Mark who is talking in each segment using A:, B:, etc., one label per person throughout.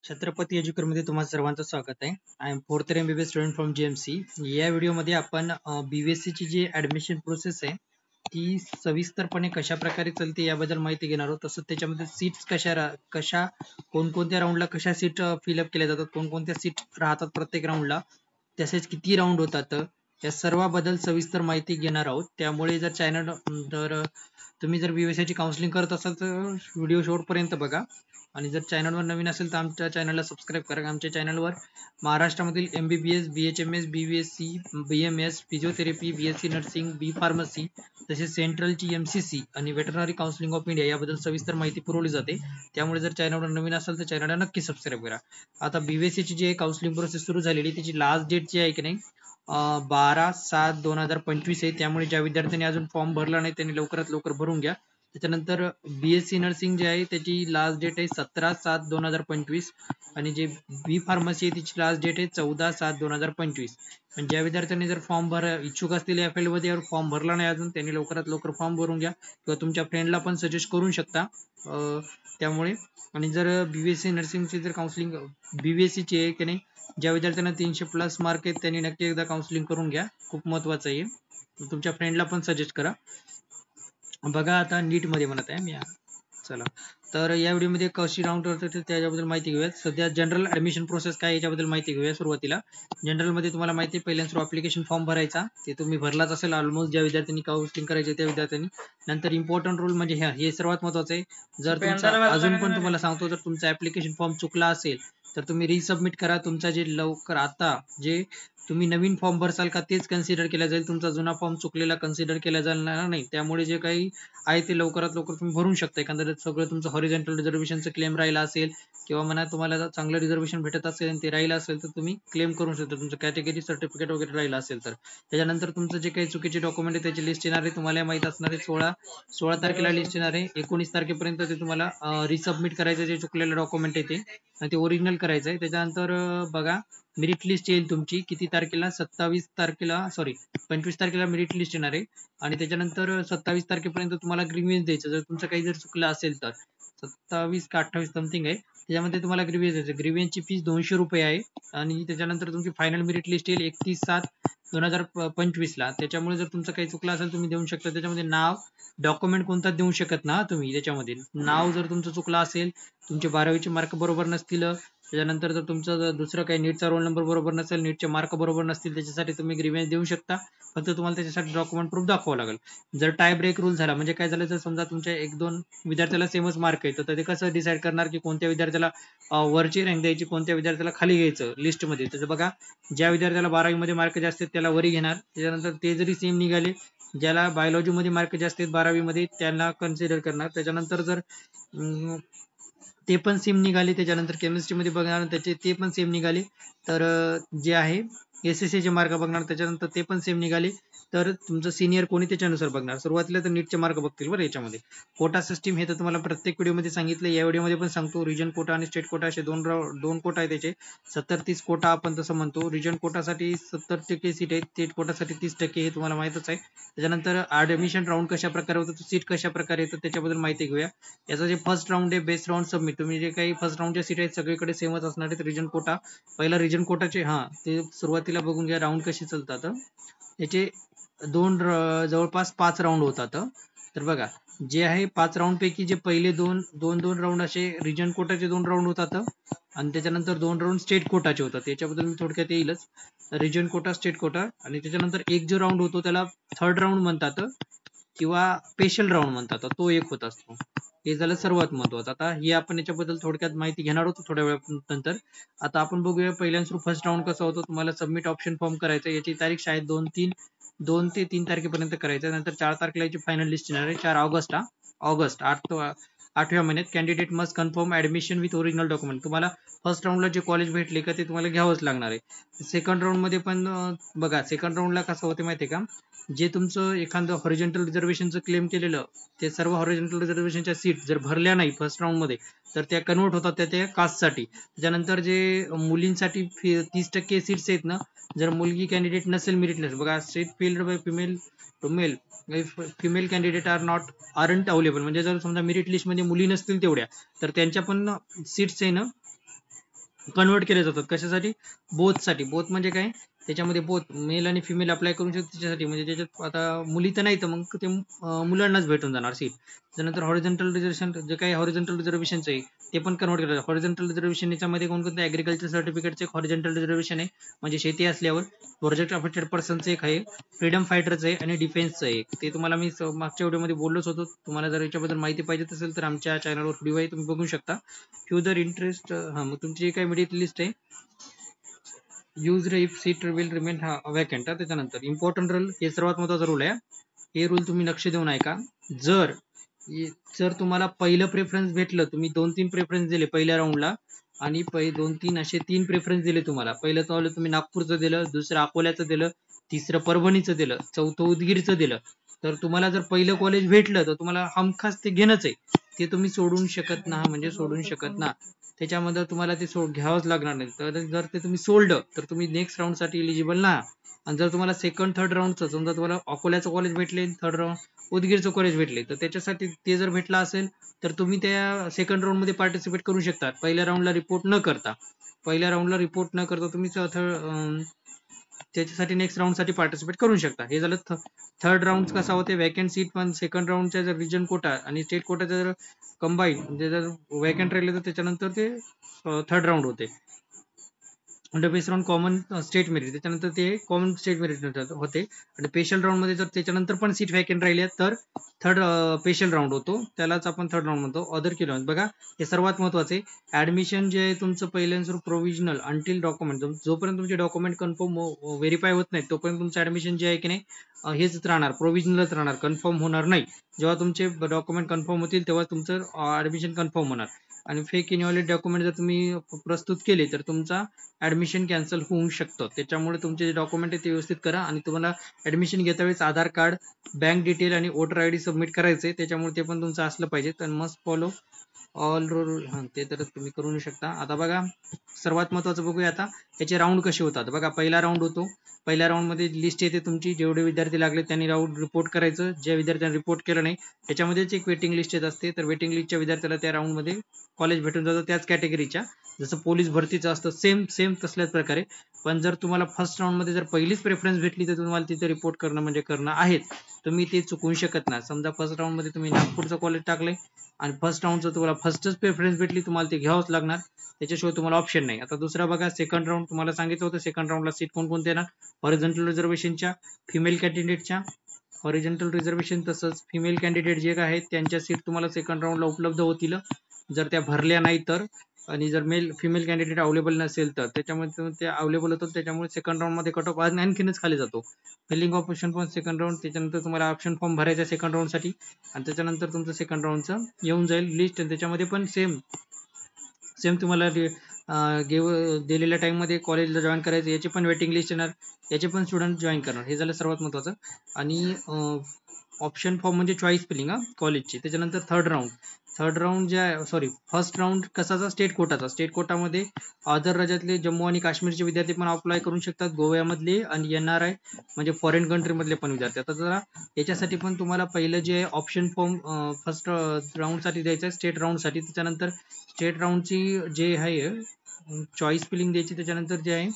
A: छत्रपती एज्युकेटमध्ये तुम्हा सर्वांचं स्वागत आहे. I am fourth year MBBS student from GMC. या व्हिडिओमध्ये आपण BVSC ची जी ऍडमिशन प्रोसेस आहे ती सविस्तरपणे कशा प्रकारे चालते याबद्दल माहिती घेणार आहोत. तसंच त्याच्यामध्ये सीट्स कशा कोणकोणत्या राऊंडला कशा सीट फिलअप केल्या जातात, कोणकोणत्या सीट राहतात प्रत्येक राऊंडला, तसेच किती राऊंड होतात, या सर्वाबद्दल सविस्तर माहिती घेणार आहोत. त्यामुळे जर तुम्ही जर BVSC ची काउन्सिलिंग करत असाल तर व्हिडिओ शेवटपर्यंत बघा. आणि जर चॅनलवर नवीन असेल तर आमच्या चॅनलला सबस्क्राईब करा. आमच्या चॅनलवर महाराष्ट्रामधील MBBS, BHMS, BVSC, BMS, physiotherapy, BSc nursing, B pharmacy, तसेच सेंट्रलची MCC आणि वेटरनरी काउन्सिलिंग ऑफ इंडिया याबद्दल सविस्तर माहिती पुरवली जाते. त्यामुळे जर चॅनलवर नवीन असेल तर चॅनलला नक्की सबस्क्राईब करा. आता BVSC ची जी काउन्सिलिंग प्रोसेस सुरू झालेली त्याची लास्ट डेट जी आहे की नाही 12/7/2025 आहे. त्यामुळे ज्या विद्यार्थ्यांनी अजून फॉर्म भरला नाही त्यांनी लवकरात लवकर भरून घ्या. त्याच्यानंतर BSc नर्सिंग जे आहे त्याची लास्ट डेट आहे 17/7/2025 आणि जे बी फार्मसी आहे त्याची लास्ट डेट आहे 14/7/2025. पण ज्या विद्यार्थ्यांनी जर फॉर्म इच्छुक असलेल्या या फील्डमध्ये फॉर्म भरला नाही अजून त्यांनी लवकरात लवकर फॉर्म भरून घ्या किंवा तुमच्या फ्रेंडला पण सजेस्ट करू शकता. त्यामुळे आणि जर BVSC नर्सिंगची जर काउन्सिलिंग BVSC ची आहे की नाही, ज्या विद्यार्थ्यांना 300+ मार्क आहेत त्यांनी नक्की एकदा काउन्सिलिंग करून घ्या, खूप महत्वाचं आहे. तुमच्या फ्रेंडला पण सजेस्ट करा. बघा आता नीट मध्ये म्हणत आहे मी. चला तर या व्हिडिओमध्ये कशी राऊंड होते त्याच्याबद्दल माहिती घेऊया. सध्या जनरल ऍडमिशन प्रोसेस काय याच्याबद्दल माहिती घेऊया. सुरुवातीला जनरल मध्ये तुम्हाला माहिती आहे पहिल्यांदा ऍप्लिकेशन फॉर्म भरायचा, ते तुम्ही भरलाच असेल ऑलमोस्ट ज्या विद्यार्थ्यांनी काउन्सिलिंग करायचे त्या विद्यार्थ्यांनी. नंतर इम्पॉर्टंट रूल म्हणजे हे सर्वात महत्वाचं आहे. जर तुमचा अजून पण तुम्हाला सांगतो, जर तुमचा ऍप्लिकेशन फॉर्म चुकला असेल तर तुम्ही रिसबमिट करा. तुमचा जे लवकर आता जे तुम्ही नवीन फॉर्म भरसाल का तेच कन्सिडर केला जाईल, तुमचा जुना फॉर्म चुकलेला कन्सिडर केला जाणार नाही. त्यामुळे जे काही आहे ते लवकरात लवकर तुम्ही भरून शकता. एखादं सगळं तुमचं हॉरिझॉन्टल रिझर्वेशनचं क्लेम राहिला असेल किंवा म्हणा तुम्हाला जर चांगलं रिझर्वेशन भेटत असेल आणि ते राहिलं असेल तर तुम्ही क्लेम करू शकता. तुमचं कॅटेगरी सर्टिफिकेट वगैरे राहिलं असेल तर त्याच्यानंतर तुमचं जे काही चुकीचे डॉक्युमेंट आहे त्याची लिस्ट येणार आहे. तुम्हाला माहित असणार आहे 16 तारखेला लिस्ट येणार आहे. 19 तारखेपर्यंत ते तुम्हाला रिसबमिट करायचं जे चुकलेलं डॉक्युमेंट आहे ते, आणि ते ओरिजिनल करायचं आहे. त्याच्यानंतर बघा मेरिट लिस्ट येईल तुमची किती तारखेला, 25 तारखेला मेरिट लिस्ट येणार आहे. आणि त्याच्यानंतर 27 तारखेपर्यंत तुम्हाला ग्रीव्हन्स द्यायचं जर तुमचं काही जर चुकलं असेल तर. 27 का 28 समथिंग आहे, त्याच्यामध्ये तुम्हाला ग्रीव्हन्स द्यायचं. ग्रीव्हन्सची फीस 200 रुपये आहे. आणि त्याच्यानंतर तुमची फायनल मेरिट लिस्ट येईल 31/7/2025 ला. त्याच्यामुळे जर तुमचं काही चुकलं असेल तुम्ही देऊ शकता. त्याच्यामध्ये नाव डॉक्युमेंट कोणता देऊ शकत ना तुम्ही. त्याच्यामध्ये नाव जर तुमचं चुकलं असेल, तुमचे 12वीचे मार्क बरोबर नसतील, त्याच्यानंतर जर तुमचं दुसरं काही नीटचा रोल नंबर बरोबर नसेल, नीटचे मार्क बरोबर नसतील, त्याच्यासाठी तुम्ही ग्रीव्हन्स देऊ शकता. फक्त तुम्हाला त्याच्यासाठी डॉक्युमेंट प्रूफ दाखवावं लागेल. जर टाय ब्रेक रूल झाला म्हणजे काय झालं, जर समजा तुमच्या 1-2 विद्यार्थ्याला सेमच मार्क आहे तर ते कसं डिसाईड करणार की कोणत्या विद्यार्थ्याला वरची रँक द्यायची, कोणत्या विद्यार्थ्याला खाली घ्यायचं लिस्टमध्ये. त्याचं बघा, ज्या विद्यार्थ्याला 12वीमध्ये मार्क जास्त आहेत त्याला वरी घेणार. त्याच्यानंतर ते जरी सेम निघाले, ज्याला बायोलॉजीमध्ये मार्क जास्त आहेत 12वीमध्ये त्यांना कन्सिडर करणार. त्याच्यानंतर जर ते पण सेम निघाले, त्याच्यानंतर केमिस्ट्रीमध्ये बघणार त्याचे ते पण सेम निघाले तर जे आहे SSC चे मार्क बघणार. त्याच्यानंतर ते पण सेम निघाले तर तुमचं सिनियर कोणी त्याच्यानुसार बघणार. सुरुवातीला तर नीटचे मार्क बघतील बरं. याच्यामध्ये कोटा सिस्टीम हे तर तुम्हाला प्रत्येक व्हिडिओमध्ये सांगितलं, या व्हिडिओमध्ये पण सांगतो. रिजन कोटा आणि स्टेट कोटा असे दोन कोटा आहे त्याचे. 70-30 कोटा आपण तसं म्हणतो. रिजन कोटासाठी 70% सीट आहे, स्टेट कोटासाठी 30% हे तुम्हाला माहितच आहे. त्याच्यानंतर ऍडमिशन राऊंड कशा प्रकारे होतं, सीट कशा प्रकारे येतं त्याच्याबद्दल माहिती घेऊया. याचा जे फर्स्ट राऊंड आहे बेस्ट राऊंड सबमिट, तुम्ही जे काही फर्स्ट राऊंडच्या सीट आहेत सगळीकडे सेमच असणार आहेत. रिजन कोटा पहिला रिजन कोटाचे ते सुरुवातीला बघून घ्या राऊंड कसे चालतात. याचे जवळपास 5 राऊंड होतात. तर बघा, जे आहे 5 राऊंड पैकी जे पहिले दोन राऊंड असे रिजन कोटाचे 2 राऊंड होतात आणि त्याच्यानंतर 2 राऊंड स्टेट कोटाचे होतात. याच्याबद्दल मी थोडक्यात येईलच. रिजन कोटा, स्टेट कोटा, आणि त्याच्यानंतर एक जो राऊंड होतो त्याला थर्ड राऊंड म्हणतात किंवा स्पेशल राऊंड म्हणतात, तो एक होत असतो. हे झालं सर्वात महत्वाचं. आता हे आपण याच्याबद्दल थोडक्यात माहिती घेणार होतो थोड्या वेळानंतर. आता आपण बघूया पहिल्यांदा फर्स्ट राऊंड कसा होतो. तुम्हाला सबमिट ऑप्शन फॉर्म करायचा, याची तारीख शाळेत 2 ते 3 तारखेपर्यंत करायचं. नंतर 4 तारखेला याची फायनल लिस्ट येणार आहे. 4 ऑगस्ट 8व्या महिन्यात. Candidate must confirm admission with original document. तुम्हाला फर्स्ट राऊंडला जे कॉलेज भेटले का ते तुम्हाला घ्यावंच लागणार आहे. सेकंड राऊंड मध्ये पण बघा, सेकंड राऊंडला कसं होते माहिती आहे का, जे तुमचं एखादं हॉरिझॉन्टल रिझर्वेशनचं क्लेम केलेलं ते सर्व हॉरिझॉन्टल रिझर्वेशनच्या सीट जर भरल्या नाही फर्स्ट राऊंड मध्ये तर त्या कन्वर्ट होतात त्या कास्टसाठी. त्याच्यानंतर जे मुलींसाठी 30% सीट्स आहेत ना, जर मुलगी कॅन्डिडेट नसेल मेरिट लिस्ट, बघा seat filled by female candidate aren't available, म्हणजे जर समजा मेरिट लिस्ट मध्ये मुली नसतील तेवढ्या तर त्यांच्या पण सीट्स आहे ना कन्वर्ट केले जातात. कशासाठी? बोथसाठी. बोथ म्हणजे काय? त्याच्यामध्ये बोथ मेल आणि फिमेल अप्लाय करू शकतो त्याच्यासाठी. म्हणजे त्याच्यात आता मुली तर नाही तर मग ते मुलांनाच भेटून जाणार सीट. त्यानंतर हॉरिझॉन्टल रिझर्वेशन जे काही हॉरिझॉन्टल रिझर्वेशनचं आहे ते पण कन्वर्ट केलं. हॉरिझॉन्टल रिझर्वेशन याच्यामध्ये कोणकोणते? ॲग्रिकल्चर सर्टिफिकेटचे एक हॉरिझॉन्टल रिझर्वेशन आहे, म्हणजे शेती असल्यावर. प्रोजेक्ट अफेक्टेड पर्सनचं एक आहे, फ्रीडम फायटरचं आहे आणि डिफेन्सचं आहे. ते तुम्हाला मी मागच्या व्हिडिओमध्ये बोललोच होतो. तुम्हाला जर याच्याबद्दल माहिती पाहिजे असेल तर आमच्या चॅनलवर व्हिडिओ आहे, तुम्ही बघू शकता. फ्युदर इंटरेस्ट. मग तुमची जी काही मेरिट लिस्ट आहे, use if seat will remain vacant. त्याच्यानंतर इम्पॉर्टंट रूल, हे सर्वात महत्त्वाचा रूल आहे. हे रूल तुम्ही लक्ष देऊन ऐका. जर जर तुम्हाला पहिलं प्रेफरन्स भेटलं, तुम्ही 2-3 प्रेफरन्स दिले पहिल्या राऊंडला आणि 2-3 असे 3 प्रेफरन्स दिले तुम्हाला. पहिलं तर तुम्ही नागपूरचं दिलं, दुसरं अकोल्याचं दिलं, तिसरं परभणीचं दिलं, चौथं उदगीरचं दिलं. तर तुम्हाला जर पहिलं कॉलेज भेटलं तर तुम्हाला हमखास ते घेणंच आहे. ते तुम्ही सोडून शकत ना, म्हणजे सोडून शकत ना. त्याच्यामध्ये तुम्हाला ते घ्यावंच लागणार नाही. तर जर ते तुम्ही सोडलं तर तुम्ही नेक्स्ट राऊंडसाठी एलिजिबल ना. आणि जर तुम्हाला सेकंड थर्ड राऊंडचं, समजा तुम्हाला अकोल्याचं कॉलेज भेटले, थर्ड राऊंड उदगीरचं कॉलेज भेटले, तर त्याच्यासाठी ते जर भेटलं असेल तर तुम्ही त्या सेकंड राऊंडमध्ये पार्टिसिपेट करू शकता. पहिल्या राऊंडला रिपोर्ट न करता. तुम्ही त्याच्यासाठी नेक्स्ट राऊंडसाठी पार्टिसिपेट करू शकता. हे झालं थर्ड राऊंड. कसा होते? वॅकंट सीट पण सेकंड राऊंडच्या जर रिजन कोटा आणि स्टेट कोटाचा जर कंबाईन म्हणजे जर वॅकंट राहिले तर त्याच्यानंतर ते थर्ड राऊंड होते. Under based on common state merit, त्याच्यानंतर ते कॉमन स्टेट मेरिट होते. आणि स्पेशल राऊंड मध्ये जर त्याच्यानंतर पण सीट वॅकंट राहिली तर थर्ड स्पेशल राऊंड होतो, त्यालाच आपण थर्ड राऊंड म्हणतो. अदर किलो बघा, हे सर्वात महत्वाचे. ऍडमिशन जे आहे तुमचं पहिल्यांदा प्रोव्हिजनल अंटिल डॉक्युमेंट, जोपर्यंत तुमचे डॉक्युमेंट कन्फर्म व्हेरीफाय होत नाही तोपर्यंत तुमचं ऍडमिशन जे आहे की नाही हेच राहणार, प्रोव्हिजनलच राहणार, कन्फर्म होणार नाही. जेव्हा तुमचे डॉक्युमेंट कन्फर्म होतील तेव्हा तुमचं ऍडमिशन कन्फर्म होणार. आणि फेक इनव्हॅलिड डॉक्युमेंट जर तुम्ही प्रस्तुत केले तर तुमचा ऍडमिशन कॅन्सल होऊ शकतं. त्याच्यामुळे तुमचे जे डॉक्युमेंट आहे ते व्यवस्थित करा. आणि तुम्हाला ऍडमिशन घेता वेळेस आधार कार्ड, बँक डिटेल आणि वोटर आयडी सबमिट करायचे, त्याच्यामुळे ते पण तुमचं असलं पाहिजे. तर मस्ट फॉलो ऑल रूल, ते तर तुम्ही करू शकता. आता बघा, सर्वात महत्वाचं बघूया आता याचे राऊंड कसे होतात. बघा, पहिला राऊंड होतो. पहिल्या राऊंड मध्ये लिस्ट येते तुमची, जेवढे विद्यार्थी लागले त्यांनी राऊंड रिपोर्ट करायचं. ज्या विद्यार्थ्यांनी रिपोर्ट केलं नाही त्याच्यामध्येच एक वेटिंग लिस्ट येत असते. तर वेटिंग लिस्टच्या विद्यार्थ्याला त्या राऊंड मध्ये कॉलेज भेटून जातं त्याच कॅटेगरीच्या, जसं पोलीस भरतीचं असतं सेम तसल्याच प्रकारे. पण जर तुम्हाला फर्स्ट राऊंड मध्ये जर पहिलीच प्रेफरन्स भेटली तर तुम्हाला तिथे रिपोर्ट करणं म्हणजे करणं आहेत. तुम्ही ते चुकवू शकत नाही. समजा फर्स्ट राऊंड मध्ये तुम्ही नागपूरचं कॉलेज टाकलंय आणि फर्स्ट राऊंडचं तुम्हाला फर्स्टच प्रेफरन्स भेटली, तुम्हाला ते घ्यावंच लागणार, त्याच्याशिवाय तुम्हाला ऑप्शन नाही. आता दुसरा बघा, सेकंड राऊंड तुम्हाला सांगितलं होतं. सेकंड राऊंडला सीट कोणकोणते येणार? हॉरिझॉन्टल रिझर्वेशनच्या, फिमेल कॅन्डिडेटच्या, हॉरिझॉन्टल रिझर्वेशन तसंच फिमेल कॅन्डिडेट जे आहेत त्यांच्या सीट तुम्हाला सेकंड राऊंडला उपलब्ध होतील, जर त्या भरल्या नाही तर. आणि जर फिमेल कॅन्डिडेट अवेलेबल नसेल तर त्याच्यामध्ये ते अवेलेबल होतं, त्याच्यामुळे सेकंड राऊंड मध्ये कट ऑफ आणखीनच खाली जातो. फिलिंग ऑप्शन पण सेकंड राऊंड, त्याच्यानंतर तुम्हाला ऑप्शन फॉर्म भरायचा सेकंड राऊंड साठी आणि त्याच्यानंतर तुमचं सेकंड राऊंडचं येऊन जाईल लिस्ट. त्याच्यामध्ये पण सेम तुम्हाला दिलेल्या टाइम मध्ये कॉलेजला जॉईन करायचं, याची पण वेटिंग लिस्ट येणार, याचे पण स्टुडंट जॉईन करणार. हे झालं सर्वात महत्वाचं. आणि ऑप्शन फॉर्म म्हणजे चॉईस फिलिंग कॉलेजची. त्याच्यानंतर थर्ड राऊंड फर्स्ट राऊंड कसाचा? स्टेट कोटाचा. स्टेट कोटामध्ये अदर राज्यातले जम्मू आणि काश्मीरचे विद्यार्थी पण अप्लाय करू शकतात, गोव्यामधले आणि NRI म्हणजे फॉरेन कंट्री मधले पण विद्यार्थी. आता जरा याच्यासाठी पण तुम्हाला पहिलं जे ऑप्शन फॉर्म फर्स्ट राऊंड साठी द्यायचं आहे स्टेट राऊंड साठी. त्याच्यानंतर स्टेट राऊंडची जे आहे चॉईस फिलिंग द्यायची. त्याच्यानंतर जे आहे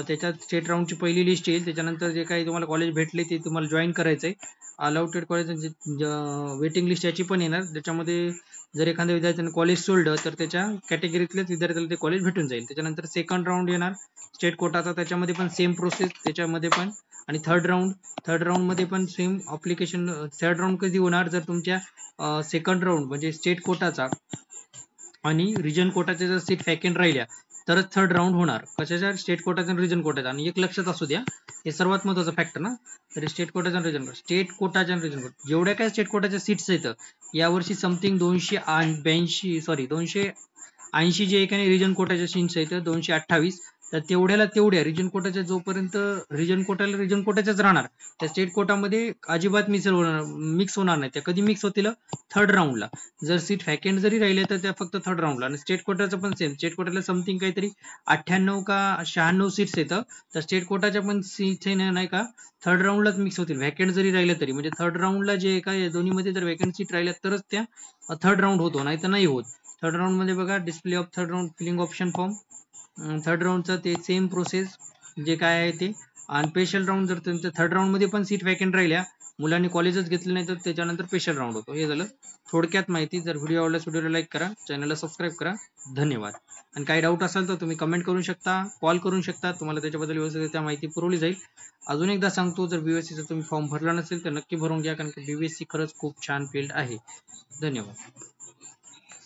A: त्याच्यात स्टेट राऊंडची पहिली लिस्ट येईल. त्याच्यानंतर जे काही तुम्हाला कॉलेज भेटले ते तुम्हाला जॉईन करायचं आहे. अलाउटेड कॉलेज वेटिंग लिस्ट याची पण येणार, ज्याच्यामध्ये जर एखाद्या विद्यार्थ्याने कॉलेज सोडलं तर त्याच्या कॅटेगरीतल्याच विद्यार्थ्याला ते कॉलेज भेटून जाईल. त्याच्यानंतर सेकंड राऊंड येणार स्टेट कोटाचा, त्याच्यामध्ये पण सेम प्रोसेस त्याच्यामध्ये पण. आणि थर्ड राऊंड मध्ये पण सेम अप्लिकेशन. थर्ड राऊंड कधी होणार? जर तुमच्या सेकंड राऊंड म्हणजे स्टेट कोटाचा आणि रिजन कोटाच्या जर सीट वॅकंट राहिल्या तरच थर्ड राऊंड होणार. कशाच्या? स्टेट कोटाचा आणि रिजन कोटाचा. आणि एक लक्षात असू द्या, हे सर्वात महत्वाचं फॅक्टर ना, तर स्टेट कोटाचा आणि रिजन कोटा जेवढ्या काय स्टेट कोटाच्या सीट्स येतं यावर्षी समथिंग 280 जे एकाने रिजन कोटाच्या सीट्स आहेत 228. तर तेवढ्या रिजन कोटाच्या जोपर्यंत रिजन कोटाच्याच राहणार, त्या स्टेट कोटामध्ये अजिबात मिक्स होणार नाही. त्या कधी मिक्स होतील? थर्ड राऊंडला. जर सीट वॅकंट जरी राहिले तर त्या फक्त थर्ड राऊंडला. आणि स्टेट कोटाचं पण सेम. स्टेट कोटाला समथिंग काहीतरी 98 का 96 सीट्स येतं, तर स्टेट कोटाच्या पण सीट्स नाही का थर्ड राऊंडलाच मिक्स होतील वॅकंट जरी राहिलं तरी. म्हणजे थर्ड राऊंडला जे काय दोन्हीमध्ये जर वॅकंट सीट राहिल्या तरच त्या थर्ड राऊंड होतो, नाही तर नाही होत. थर्ड राऊंड मध्ये बघा display of third round filling option form. Third राऊंडचं ते सेम प्रोसेस जे काय आहे ते. आणि स्पेशल राऊंड जर त्यांचं थर्ड राऊंड मध्ये पण सीट वॅकंट राहिल्या, मुलांनी कॉलेजच घेतले नाही तर त्याच्यानंतर स्पेशल राऊंड होतो. हे झालं थोडक्यात माहिती. जर व्हिडिओ आवडल्यास व्हिडिओला लाईक करा, चॅनलला सबस्क्राईब करा. धन्यवाद. आणि काही डाऊट असेल तर तुम्ही कमेंट करू शकता, कॉल करू शकता, तुम्हाला त्याच्याबद्दल व्यवस्थित माहिती पुरवली जाईल. अजून एकदा सांगतो, जर बीएससीचा तुम्ही फॉर्म भरला नसेल तर नक्की भरून घ्या, कारण की बीएससी खरंच खूप छान फील्ड आहे. धन्यवाद.